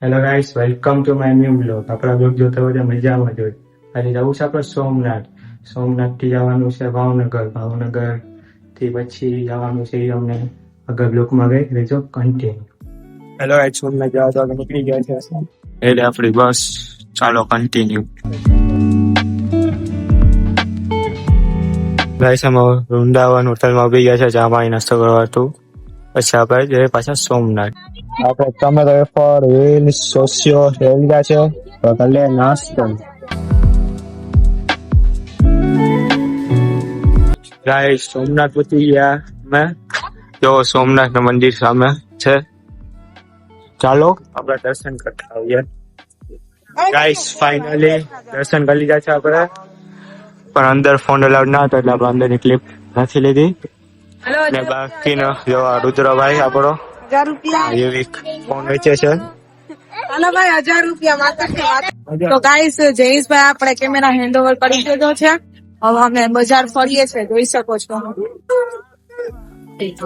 Hello guys, welcome to my new blog. આપણા blog જોતા બધા મજામાં જ હોય. આજે જવું છે આપણે સોમનાથ થી જવાનું છે ભાવનગર થી પછી જવાનું છે અમને આગળ બ્લોગમાં ગઈ રહેજો કન્ટિન્યુ. હેલો ગાઈસ, સોમનાથ જવા તો આપણે નીકળી ગયા છે એટલે આપણી બસ ચાલો કન્ટિન્યુ. ગાઈસ અમે વૃંદાવન હોટલમાં ઉભી ગયા છે ચા પાણી નાસ્તો કરવા હતું. પછી આપણે જઈએ પાછા સોમનાથ. આપણે ટમેટો વેફર વેલ સોસિયો લીધા છે તો કલે નાસ્તો. ગાઈસ સોમનાથ પહોંચી ગયા મેં. જો સોમનાથ નું મંદિર સામે છે, ચાલો આપણે દર્શન કરતા આવીએ. ગાઈસ ફાઇનલી દર્શન કરી લીધા છે આપણે, પણ અંદર ફોન અલાઉડ ના હતો એટલે આપણે અંદરની ક્લિપ નથી લીધી. ને બાકીનો જો રુદ્રભાઈ આપણો એવી ફોન વેચે છે. હાલો ભાઈ, 1000 રૂપિયા માત્ર. તો ગાઈસ જયેશભાઈ આપણે કેમેરા હેન્ડઓવર કરી દીધો છે. હવે અમે બજાર ફરીએ છીએ, જોઈ શકો છો.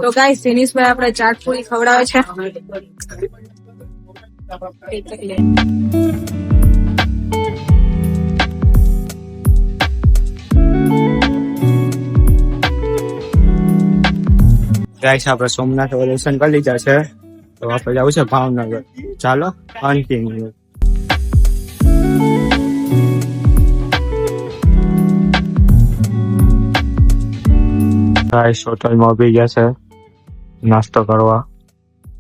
તો ગાઈસ જયેશભાઈ આપણે ચાટ પૂરી ખવડાવે છે. ગાઈસ આપણે સોમનાથ દર્શન કરી લીધા છે તો આપણે જવું છે ભાવનગર. ચાલો કન્ટિન્યુ. ગાઈસ હોટલમાં ઉભી ગયા છે નાસ્તો કરવા.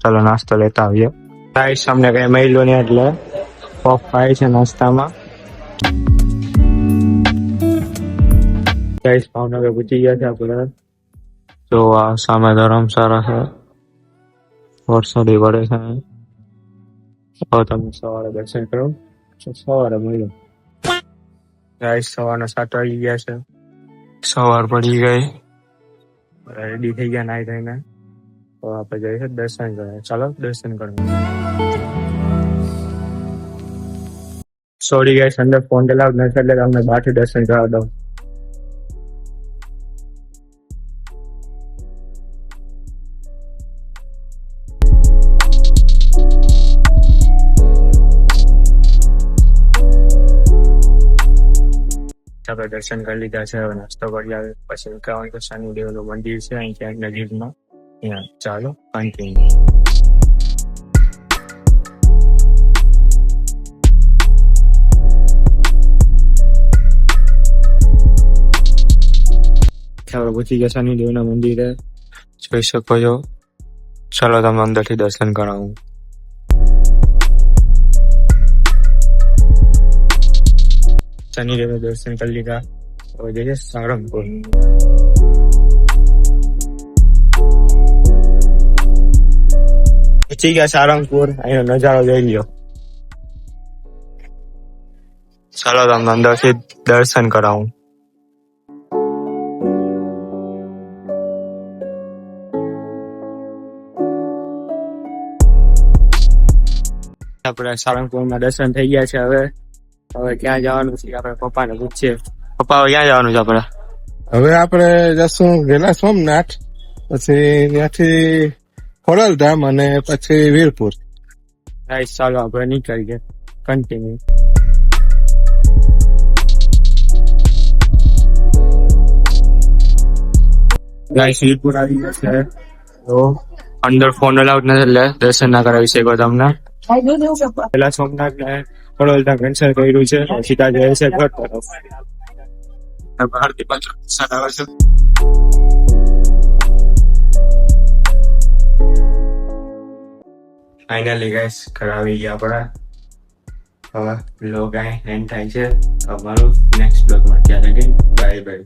ચાલો નાસ્તો લેતા આવીએ. ગાઈસ અમને કઈ મળ્યો નહીં એટલે પફ ખાય છે નાસ્તામાં. ગાઈસ ભાવનગર પહોંચી ગયા છે આપણે. તો આ સામે ધર્મશાળા છે, વરસાદી પડે છે. તો તમે સવારે દર્શન કરો, સવારે મળ્યો. ગાઈસ સવારના 7 વાગી ગયા છે, સવાર પડી ગઈ, રેડી થઈ ગયા નાઈ ધોઈને. તો આપણે જઈએ છીએ દર્શન કરવા. ચાલો દર્શન કરવા. સોરી ગાઈસ, અંદર ફોન અલાઉડ નથી એટલે તમને બહારથી દર્શન કરાવી દઉં. આપણે દર્શન કરી લીધા છે, હવે નાસ્તો કરી આવે પછી કહેવાય તો શનિદેવનું મંદિર છે અહીં ક્યાંક નજીકમાં. અહીંયા ચાલો કન્ટિન્યુ. આપણે પહોંચી ગયા શનિદેવના મંદિરે, જોઈ શકો છો. ચાલો તમને અંદરથી દર્શન કરાવું. શનિદેવ દર્શન કરી લીધા. હવે જઈએ સારંગપુર. પહોંચી ગયા સારંગપુર, અહીંનો નજારો જોઈ લ્યો. ચાલો તમને અંદરથી દર્શન કરાવું. આપણે સારંગપુરમાં દર્શન થઈ ગયા છે. હવે ક્યાં જવાનું છે આપણે પપ્પાને પૂછીએ. પપ્પા હવે ક્યાં જવાનું છે આપણે? હવે આપણે જશું ગેલા સોમનાથ, પછી ત્યાંથી ખોડલધામ અને પછી વીરપુર. ગાઈસ ચાલો આપણે નીકળીએ કન્ટિન્યુ. ગાઈસ વીરપુર આવી ગયા છે તો અંદર ફોન અલાઉડ નથી એટલે દર્શન ના કરાવી શકો તમને. પેલા સોમનાથ ને ખોડલધામ કેન્સલ કર્યું છે, સીધા જાય છે ઘર તરફ. બહારથી પાછો વરસાદ આવે છે. ફાઇનલી ગાઈસ ઘર આવી ગયા આપણે. હવે બ્લોગ અહીં એન્ડ થાય છે. અમારું નેક્સ્ટ બ્લોગમાં ત્યાં લગી બાય બાય.